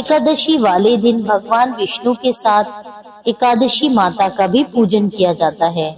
एकादशी वाले दिन भगवान विष्णु के साथ एकादशी माता का भी पूजन किया जाता है।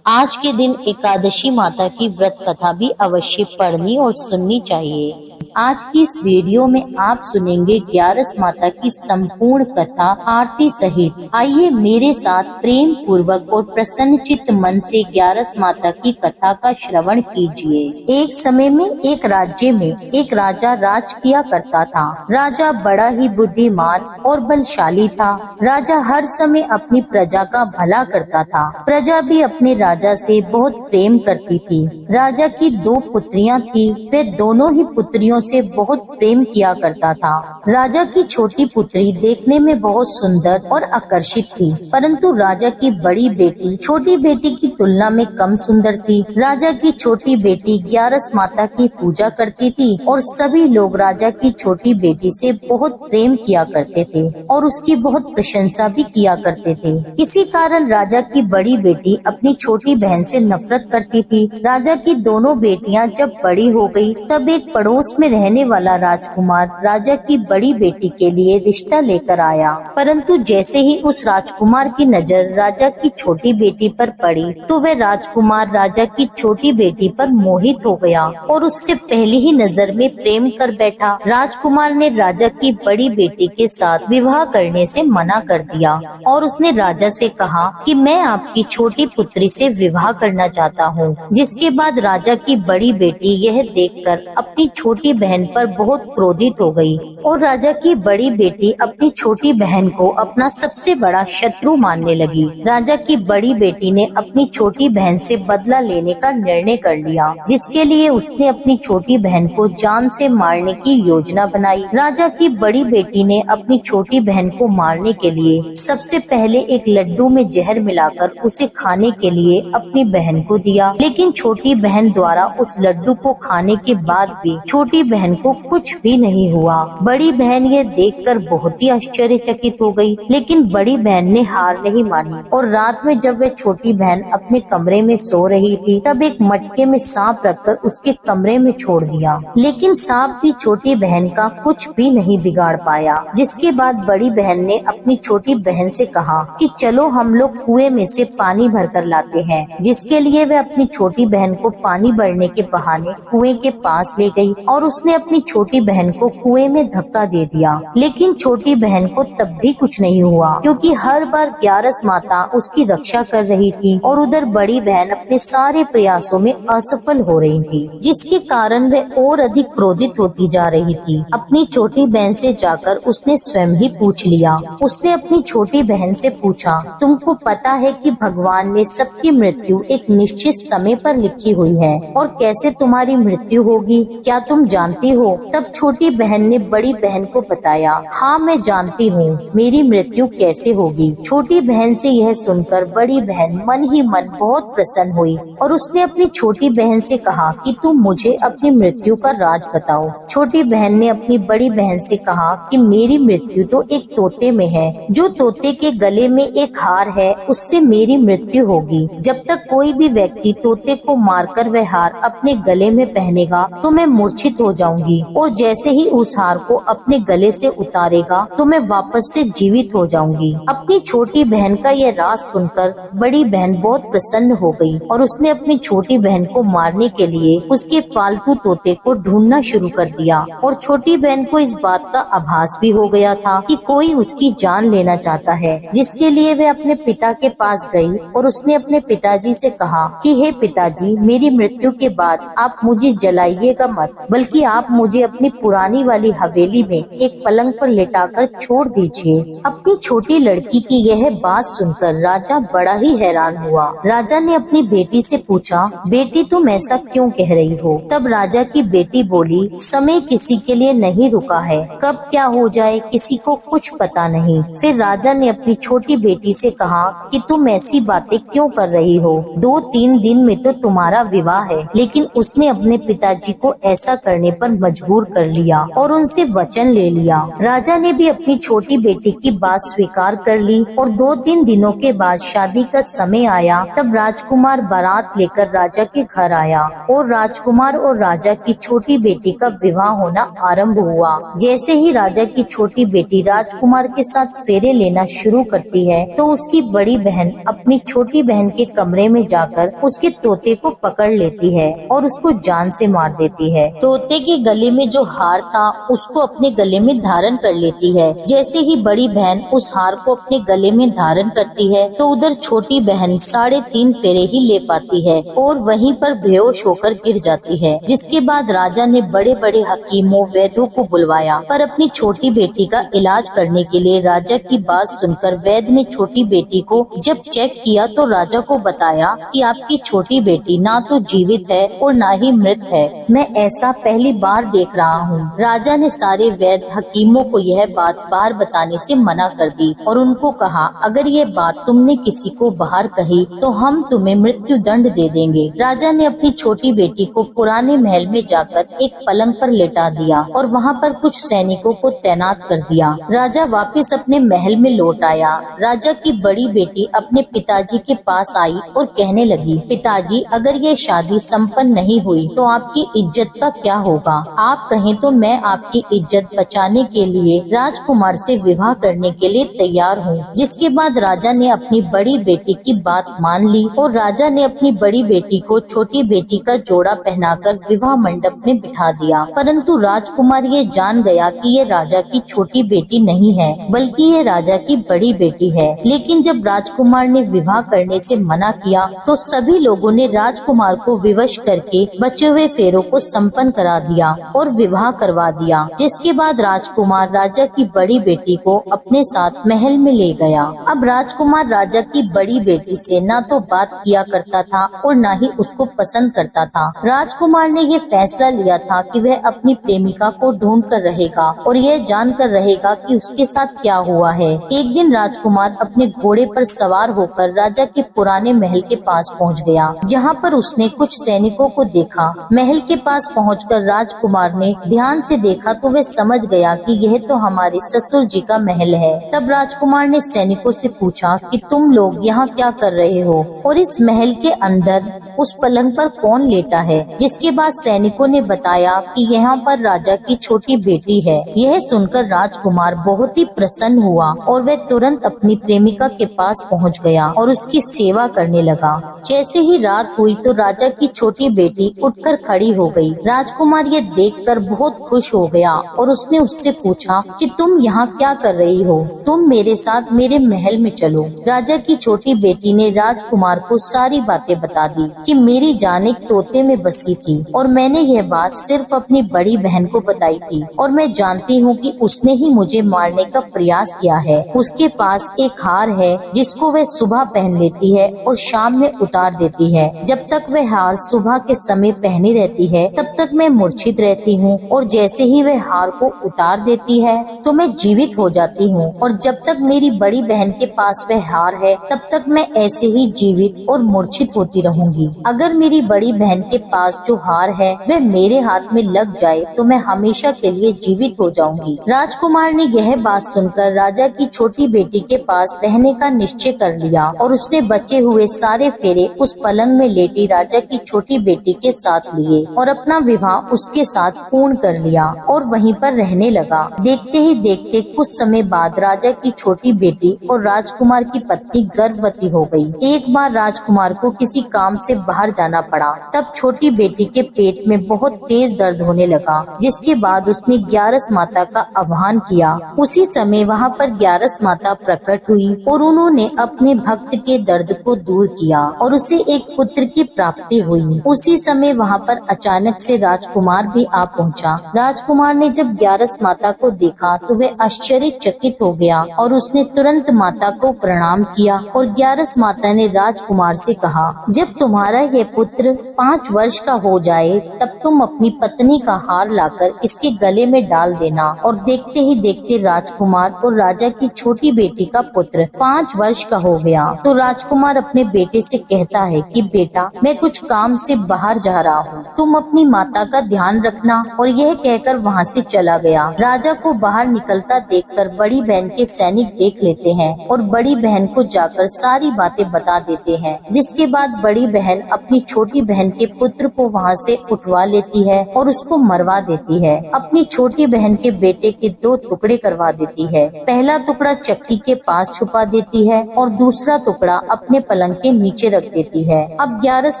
आज के दिन एकादशी माता की व्रत कथा भी अवश्य पढ़नी और सुननी चाहिए। आज की इस वीडियो में आप सुनेंगे ग्यारस माता की संपूर्ण कथा आरती सहित। आइए मेरे साथ प्रेम पूर्वक और प्रसन्नचित्त मन से ग्यारस माता की कथा का श्रवण कीजिए। एक समय में एक राज्य में एक राजा राज किया करता था। राजा बड़ा ही बुद्धिमान और बलशाली था। राजा हर समय अपनी प्रजा का भला करता था। प्रजा भी अपने राजा से बहुत प्रेम करती थी। राजा की 2 पुत्रियां थी। वे दोनों ही पुत्रियों से बहुत प्रेम किया करता था। राजा की छोटी पुत्री देखने में बहुत सुंदर और आकर्षित थी, परंतु राजा की बड़ी बेटी छोटी बेटी की तुलना में कम सुंदर थी। राजा की छोटी बेटी ग्यारस माता की पूजा करती थी और सभी लोग राजा की छोटी बेटी से बहुत प्रेम किया करते थे और उसकी बहुत प्रशंसा भी किया करते थे। इसी कारण राजा की बड़ी बेटी अपनी छोटी बहन से नफरत करती थी। राजा की दोनों बेटियां जब बड़ी हो गई, तब एक पड़ोस में रहने वाला राजकुमार राजा की बड़ी बेटी के लिए रिश्ता लेकर आया, परंतु जैसे ही उस राजकुमार की नजर राजा की छोटी बेटी पर पड़ी, तो वह राजकुमार राजा की छोटी बेटी पर मोहित हो गया और उससे पहली ही नजर में प्रेम कर बैठा। राजकुमार ने राजा की बड़ी बेटी के साथ विवाह करने से मना कर दिया और उसने राजा से कहा कि मैं आपकी छोटी पुत्री से विवाह करना चाहता हूँ। जिसके बाद राजा की बड़ी बेटी यह देखकर अपनी छोटी बहन पर बहुत क्रोधित हो गई और राजा की बड़ी बेटी अपनी छोटी बहन को अपना सबसे बड़ा शत्रु मानने लगी। राजा की बड़ी बेटी ने अपनी छोटी बहन से बदला लेने का निर्णय कर लिया, जिसके लिए उसने अपनी छोटी बहन को जान से मारने की योजना बनाई। राजा की बड़ी बेटी ने अपनी छोटी बहन को मारने के लिए सबसे पहले एक लड्डू में जहर मिलाकर उसे खाने के लिए अपनी बहन को दिया, लेकिन छोटी बहन द्वारा उस लड्डू को खाने के बाद भी छोटी बहन को कुछ भी नहीं हुआ। बड़ी बहन ये देखकर बहुत ही आश्चर्यचकित हो गई, लेकिन बड़ी बहन ने हार नहीं मानी और रात में जब वह छोटी बहन अपने कमरे में सो रही थी, तब एक मटके में सांप रखकर उसके कमरे में छोड़ दिया, लेकिन सांप भी छोटी बहन का कुछ भी नहीं बिगाड़ पाया। जिसके बाद बड़ी बहन ने अपनी छोटी बहन से कहा कि चलो हम लोग कुएं में से पानी भरकर लाते हैं, जिसके लिए वह अपनी छोटी बहन को पानी भरने के बहाने कुएं के पास ले गई और उसने अपनी छोटी बहन को कुएं में धक्का दे दिया, लेकिन छोटी बहन को तब भी कुछ नहीं हुआ, क्योंकि हर बार ग्यारस माता उसकी रक्षा कर रही थी और उधर बड़ी बहन अपने सारे प्रयासों में असफल हो रही थी, जिसके कारण वह और अधिक क्रोधित होती जा रही थी। अपनी छोटी बहन से जाकर उसने स्वयं ही पूछ लिया। उसने अपनी छोटी बहन से पूछा, तुमको पता है कि भगवान ने सबकी मृत्यु एक निश्चित समय पर लिखी हुई है और कैसे तुम्हारी मृत्यु होगी, क्या तुम जानती हो? तब छोटी बहन ने बड़ी बहन को बताया, हाँ मैं जानती हूँ मेरी मृत्यु कैसे होगी। छोटी बहन से यह सुनकर बड़ी बहन मन ही मन बहुत प्रसन्न हुई और उसने अपनी छोटी बहन से कहा कि तुम मुझे अपनी मृत्यु का राज बताओ। छोटी बहन ने अपनी बड़ी बहन से कहा कि मेरी मृत्यु तो एक तोते में है, जो तोते के गले में एक हार है उससे मेरी मृत्यु होगी। जब तक कोई भी व्यक्ति तोते को मारकर वह हार अपने गले में पहनेगा तो मैं मूर्छित हो जाऊंगी और जैसे ही उस हार को अपने गले से उतारेगा तो मैं वापस से जीवित हो जाऊंगी। अपनी छोटी बहन का यह राज सुनकर बड़ी बहन बहुत प्रसन्न हो गई और उसने अपनी छोटी बहन को मारने के लिए उसके पालतू तोते को ढूंढना शुरू कर दिया और छोटी बहन को इस बात का आभास भी हो गया था कि कोई उसकी जान लेना चाहता है, जिसके लिए वह अपने पिता के पास गई और उसने अपने पिताजी से कहा कि हे पिताजी, मेरी मृत्यु के बाद आप मुझे जलाइएगा मत, बल्कि आप मुझे अपनी पुरानी वाली हवेली में एक पलंग पर लेटाकर छोड़ दीजिए। अपनी छोटी लड़की की यह बात सुनकर राजा बड़ा ही हैरान हुआ। राजा ने अपनी बेटी से पूछा, बेटी तुम ऐसा क्यों कह रही हो? तब राजा की बेटी बोली, समय किसी के लिए नहीं रुका है, कब क्या हो जाए किसी को कुछ पता नहीं। फिर राजा ने अपनी छोटी बेटी से कहा कि तुम ऐसी बातें क्यों कर रही हो? 2-3 दिन में तो तुम्हारा विवाह है। लेकिन उसने अपने पिताजी को ऐसा करने पर मजबूर कर लिया और उनसे वचन ले लिया। राजा ने भी अपनी छोटी बेटी की बात स्वीकार कर ली और 2-3 दिनों के बाद शादी का समय आया। तब राजकुमार बारात लेकर राजा के घर आया और राजकुमार और राजा की छोटी बेटी का विवाह होना आरंभ हुआ। जैसे ही राजा की छोटी बेटी राजकुमार के साथ फेरे लेना शुरू करती है तो उसकी बड़ी बहन अपनी छोटी बहन के कमरे में जाकर उसके तोते को पकड़ लेती है और उसको जान से मार देती है। तोते के गले में जो हार था उसको अपने गले में धारण कर लेती है। जैसे ही बड़ी बहन उस हार को अपने गले में धारण करती है तो उधर छोटी बहन 3.5 फेरे ही ले पाती है और वहीं पर बेहोश होकर गिर जाती है। जिसके बाद राजा ने बड़े बड़े हकीमों वैद्यों को बुलवाया, पर अपनी छोटी बेटी का इलाज करने के लिए राजा की बात सुनकर वैद्य ने छोटी बेटी को जब चेक किया तो राजा को बताया कि आपकी छोटी बेटी ना तो जीवित है और ना ही मृत है। मैं ऐसा पहली बार देख रहा हूँ। राजा ने सारे वैद्य हकीमों को यह बात बाहर बताने से मना कर दी और उनको कहा, अगर ये बात तुमने किसी को बाहर कही तो हम तुम्हें मृत्यु दंड दे देंगे। राजा ने अपनी छोटी बेटी को पुराने महल में जाकर एक पलंग पर लेटा दिया और वहाँ पर कुछ सैनिकों को तैनात कर दिया। राजा वापस अपने महल में लौट आया। राजा की बड़ी बेटी अपने पिताजी के पास आई और कहने लगी, पिताजी, अगर ये शादी संपन्न नहीं हुई तो आपकी इज्जत का क्या होगा? आप कहें तो मैं आपकी इज्जत बचाने के लिए राजकुमार से विवाह करने के लिए तैयार हूँ। जिसके बाद राजा ने अपनी बड़ी बेटी की बात मान ली और राजा ने अपनी बड़ी बेटी को छोटी बेटी का जोड़ा पहनाकर विवाह मंडप में बिठा दिया। परंतु राजकुमार ये जान गया कि ये राजा की छोटी बेटी नहीं है बल्कि ये राजा की बड़ी बेटी है। लेकिन जब राजकुमार ने विवाह करने से मना किया तो सभी लोगों ने राजकुमार को विवश करके बचे हुए फेरों को संपन्न करा दिया और विवाह करवा दिया। जिसके बाद राजकुमार राजा की बड़ी बेटी को अपने साथ महल में ले गया। अब राजकुमार राजा की बड़ी बेटी से न तो बात किया करता था और न ही उसको पसंद करता था। राजकुमार ने ये फैसला लिया था कि वह अपनी प्रेमिका को ढूंढ कर रहेगा और यह जानकर रहेगा कि उसके साथ क्या हुआ है। एक दिन राजकुमार अपने घोड़े पर सवार होकर राजा के पुराने महल के पास पहुंच गया, जहां पर उसने कुछ सैनिकों को देखा। महल के पास पहुंचकर राजकुमार ने ध्यान से देखा तो वह समझ गया कि यह तो हमारे ससुर जी का महल है। तब राजकुमार ने सैनिकों से पूछा कि तुम लोग यहाँ क्या कर रहे हो और इस महल के अंदर उस पलंग पर कौन लेटा है? जिसके बाद सैनिकों ने बताया कि यहाँ पर राजा की छोटी बेटी है। यह सुनकर राजकुमार बहुत ही प्रसन्न हुआ और वह तुरंत अपनी प्रेमिका के पास पहुँच गया और उसकी सेवा करने लगा। जैसे ही रात हुई तो राजा की छोटी बेटी उठकर खड़ी हो गई। राजकुमार ये देखकर बहुत खुश हो गया और उसने उससे पूछा कि तुम यहाँ क्या कर रही हो? तुम मेरे साथ मेरे महल में चलो। राजा की छोटी बेटी ने राजकुमार को सारी बातें बता दी कि मेरी जान एक तोते में बसी थी और मैंने यह बात सिर्फ अपनी बड़ी बहन को बताई थी और मैं जानती हूँ कि उसने ही मुझे मारने का प्रयास किया है। उसके पास एक हार है जिसको वह सुबह पहन लेती है और शाम में उतार देती है। जब तक वह हार सुबह के समय पहनी रहती है तब तक मैं मूर्छित रहती हूँ और जैसे ही वह हार को उतार देती है तो मैं जीवित हो जाती हूँ और जब तक मेरी बड़ी बहन के पास वह हार है तब तक मैं ऐसे ही जीवित और मूर्छित होती रहूंगी। अगर मेरी बड़ी बहन के पास जो हार है वह मेरे हाथ में लग जाए तो मैं हमेशा के लिए जीवित हो जाऊंगी। राजकुमार ने यह बात सुनकर राजा की छोटी बेटी के पास रहने का निश्चय कर लिया और उसने बचे हुए सारे फेरे उस पलंग में लेटी राजा की छोटी बेटी के साथ लिए और अपना विवाह उसके साथ पूर्ण कर लिया और वहीं पर रहने लगा। देखते ही देखते कुछ समय बाद राजा की छोटी बेटी और राजकुमार की पत्नी गर्भवती हो गई। एक बार राजकुमार को किसी काम से बाहर जाना पड़ा। तब छोटी बेटी के पेट में बहुत तेज दर्द होने लगा, जिसके बाद उसने ग्यारस माता का आह्वान किया। उसी समय वहाँ पर ग्यारस माता प्रकट हुई और उन्होंने अपने भक्त के दर्द को दूर किया और उसे एक पुत्र की प्राप्ति हुई। उसी समय वहाँ पर अचानक से राजकुमार भी आ पहुँचा। राजकुमार ने जब ग्यारस माता को देखा तो वह आश्चर्यचकित हो गया और उसने तुरंत माता को प्रणाम किया और ग्यारस माता ने राजकुमार से कहा, जब तुम्हारा यह पुत्र 5 वर्ष का हो जाए तब तुम अपनी पत्नी का हार लाकर इसके गले में डाल देना। और देखते ही देखते राजकुमार और राजा की छोटी बेटी का पुत्र 5 वर्ष का हो गया। तो राजकुमार अपने बेटे से कहता है कि बेटा, मैं कुछ काम से बाहर जा रहा हूँ, तुम अपनी माता का ध्यान ध्यान रखना। और यह कहकर वहाँ से चला गया। राजा को बाहर निकलता देखकर बड़ी बहन के सैनिक देख लेते हैं और बड़ी बहन को जाकर सारी बातें बता देते हैं। जिसके बाद बड़ी बहन अपनी छोटी बहन के पुत्र को वहाँ से उठवा लेती है और उसको मरवा देती है। अपनी छोटी बहन के बेटे के 2 टुकड़े करवा देती है। पहला टुकड़ा चक्की के पास छुपा देती है और दूसरा टुकड़ा अपने पलंग के नीचे रख देती है। अब ग्यारस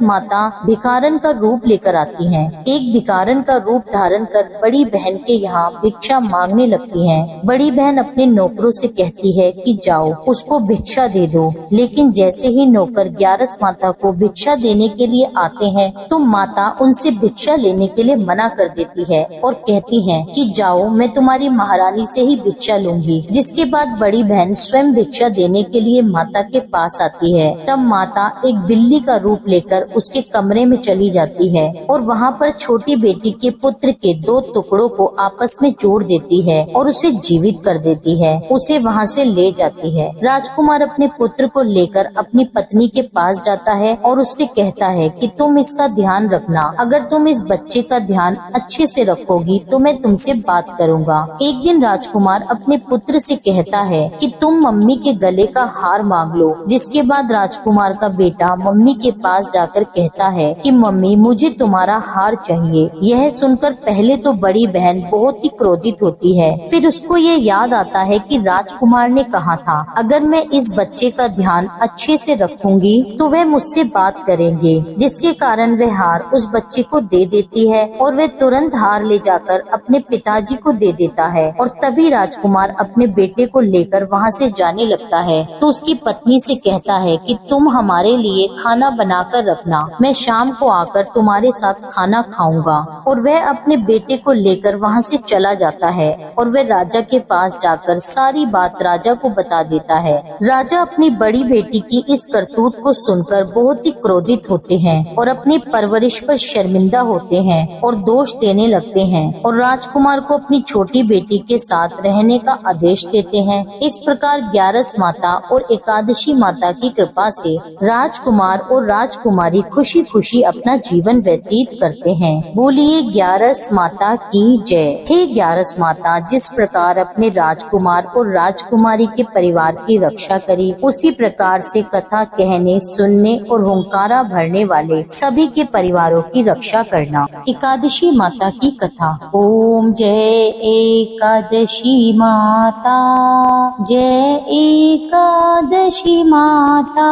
माता भिखारन का रूप लेकर आती हैं। एक भिखारन का रूप धारण कर बड़ी बहन के यहाँ भिक्षा मांगने लगती हैं। बड़ी बहन अपने नौकरों से कहती है कि जाओ उसको भिक्षा दे दो। लेकिन जैसे ही नौकर ग्यारस माता को भिक्षा देने के लिए आते हैं तो माता उनसे भिक्षा लेने के लिए मना कर देती है और कहती है कि जाओ मैं तुम्हारी महारानी से ही भिक्षा लूंगी। जिसके बाद बड़ी बहन स्वयं भिक्षा देने के लिए माता के पास आती है। तब माता एक बिल्ली का रूप लेकर उसके कमरे में चली जाती है और वहाँ पर छोटी बेटी के पुत्र के 2 टुकड़ों को आपस में जोड़ देती है और उसे जीवित कर देती है। उसे वहाँ से ले जाती है। राजकुमार अपने पुत्र को लेकर अपनी पत्नी के पास जाता है और उससे कहता है कि तुम इसका ध्यान रखना। अगर तुम इस बच्चे का ध्यान अच्छे से रखोगी तो मैं तुमसे बात करूँगा। एक दिन राजकुमार अपने पुत्र से कहता है कि तुम मम्मी के गले का हार मांग लो। जिसके बाद राजकुमार का बेटा मम्मी के पास जाकर कहता है कि मम्मी मुझे तुम्हारा हार चाहिए। यह सुनकर पहले तो बड़ी बहन बहुत ही क्रोधित होती है। फिर उसको ये याद आता है कि राजकुमार ने कहा था अगर मैं इस बच्चे का ध्यान अच्छे से रखूंगी तो वह मुझसे बात करेंगे। जिसके कारण वह हार उस बच्चे को दे देती है और वह तुरंत हार ले जाकर अपने पिताजी को दे देता है। और तभी राजकुमार अपने बेटे को लेकर वहाँ से जाने लगता है तो उसकी पत्नी से कहता है कि तुम हमारे लिए खाना बनाकर रखना, मैं शाम को आकर तुम्हारे साथ खाना खाऊंगा। और वह अपने बेटे को लेकर वहाँ से चला जाता है और वह राजा के पास जाकर सारी बात राजा को बता देता है। राजा अपनी बड़ी बेटी की इस करतूत को सुनकर बहुत ही क्रोधित होते हैं और अपनी परवरिश पर शर्मिंदा होते हैं और दोष देने लगते हैं और राजकुमार को अपनी छोटी बेटी के साथ रहने का आदेश देते हैं। इस प्रकार ग्यारस माता और एकादशी माता की कृपा से राजकुमार और राजकुमारी खुशी खुशी अपना जीवन व्यतीत करते हैं। बोलिए ग्यारस माता की जय। हे ग्यारस माता, जिस प्रकार अपने राजकुमार और राजकुमारी के परिवार की रक्षा करी, उसी प्रकार से कथा कहने, सुनने और हुंकारा भरने वाले सभी के परिवारों की रक्षा करना। एकादशी माता की कथा। ओम जय एकादशी माता, जय एकादशी माता।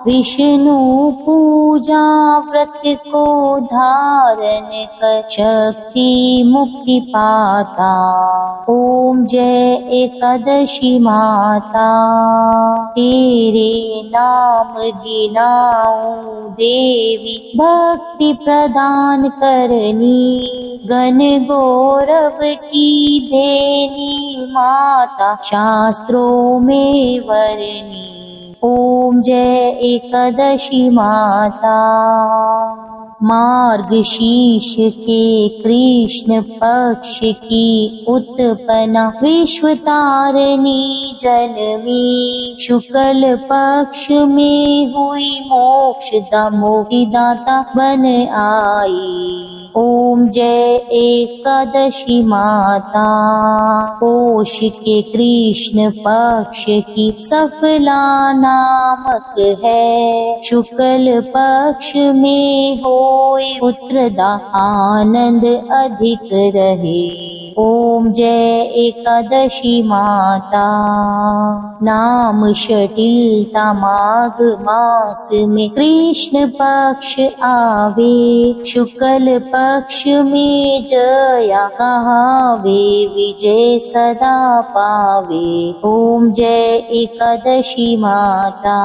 विष्णु पूजा व्रत को धारण कर शक्ति मुक्ति पाता। ओम जय एकादशी माता, तेरे नाम गिनाऊं देवी, भक्ति प्रदान करनी, गण गौरव की देनी माता, शास्त्रों में वरनी। ओम जय एकादशी माता। मार्गशीर्ष के कृष्ण पक्ष की उत्पन्ना, विश्व तारिणी जन्मी, शुक्ल पक्ष में हुई मोक्षदा, मोक्षदाता बन आई। ओम जय एकादशी माता। पोष के कृष्ण पक्ष की सफला नामक है, शुक्ल पक्ष में होए पुत्रदा, आनंद अधिक रहे। ओम जय एकादशी माता। नाम शटिलता माघ मास में कृष्ण पक्ष आवे, शुक्ल पक्ष में जया कहावे, विजय सदा पावे। ओम जय एकादशी माता।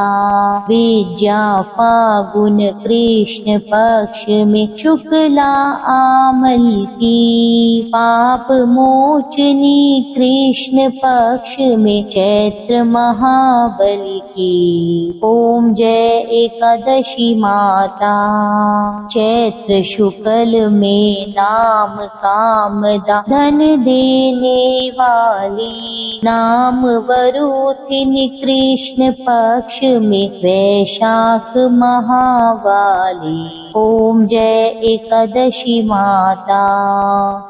विद्या फागुन कृष्ण पक्ष में शुक्ला आमल की, पाप मोचनी कृष्ण पक्ष में चैत्र महाबली की। ओम जय एकादशी माता। चैत्र शुक्ल में नाम कामदा, धन देने वाली, नाम वरुथिनी कृष्ण पक्ष में वैशाख महावाली। ओम जय एकादशी माता।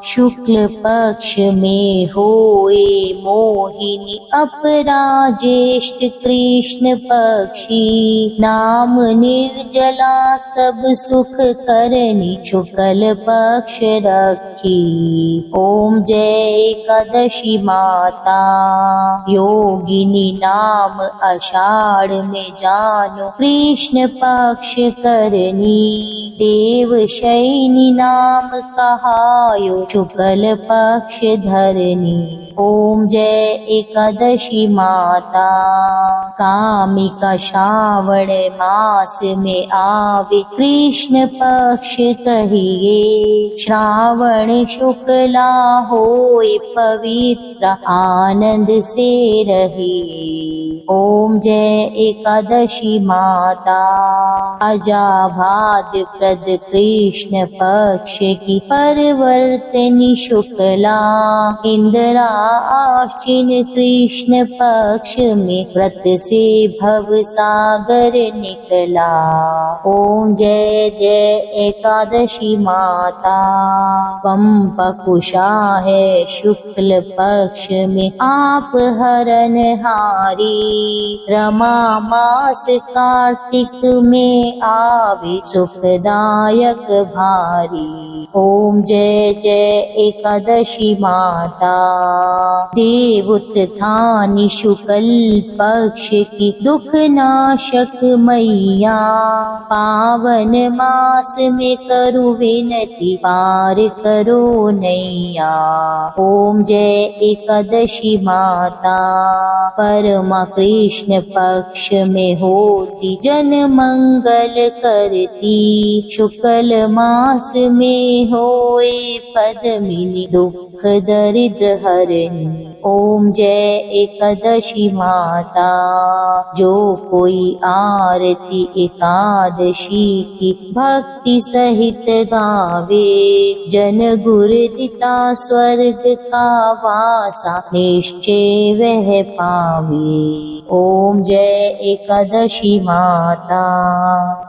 शुक्ल पक्ष में होए मोहिनी अपरा ज्येष्ठ कृष्ण पक्षी, नाम निर्जला सब सुख करनी शुक्ल पक्ष रखी। ओम जय एकादशी माता। योगिनी नाम आषाढ़ में जानो कृष्ण पक्ष करनी, देव शयनी नाम कहायो शुक्ल पक्ष धरनी। ओम जय एकादशी माता। कामिका श्रावण मास में आवे कृष्ण पक्ष कहिए, श्रावण शुक्ला होए पवित्र आनंद से रहिए। ओम जय एकादशी माता। अजाभाद प्रद कृष्ण पक्ष की परवर्तनी शुक्ला, इंदिरा आश्विन कृष्ण पक्ष में व्रत से भव सागर निकला। ओम जय जय एकादशी माता। पंपकुशा है शुक्ल पक्ष में आप हरनहारी, रमा मास कार्तिक में आवे सुखदायक भारी। ओम जय जय एकादशी माता। देवोत्थानी शुक्ल पक्ष की दुख नाशक मैया, पावन मास में करो विनती पार करो नैया। ओम जय एकादशी माता। परमा कृष्ण पक्ष में होती जन मंगल करती, शुक्ल मास में होए पद्मिनी दुख दरिद्र हरणी। ओम जय एकादशी माता। जो कोई आरती एकादशी की भक्ति सहित गावे, जन गुर दिता स्वर्ग का वासा निश्चय वह पावे। ओम जय एकादशी माता।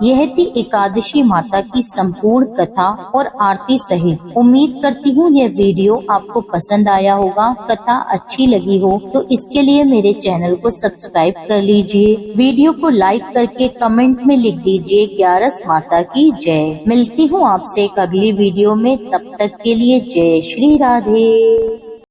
यह थी एकादशी माता की संपूर्ण कथा और आरती सहित। उम्मीद करती हूँ यह वीडियो आपको पसंद आया होगा। कथा अच्छी लगी हो तो इसके लिए मेरे चैनल को सब्सक्राइब कर लीजिए। वीडियो को लाइक करके कमेंट में लिख दीजिए 11 माता की जय। मिलती हूँ आपसे एक अगली वीडियो में, तब तक के लिए जय श्री राधे।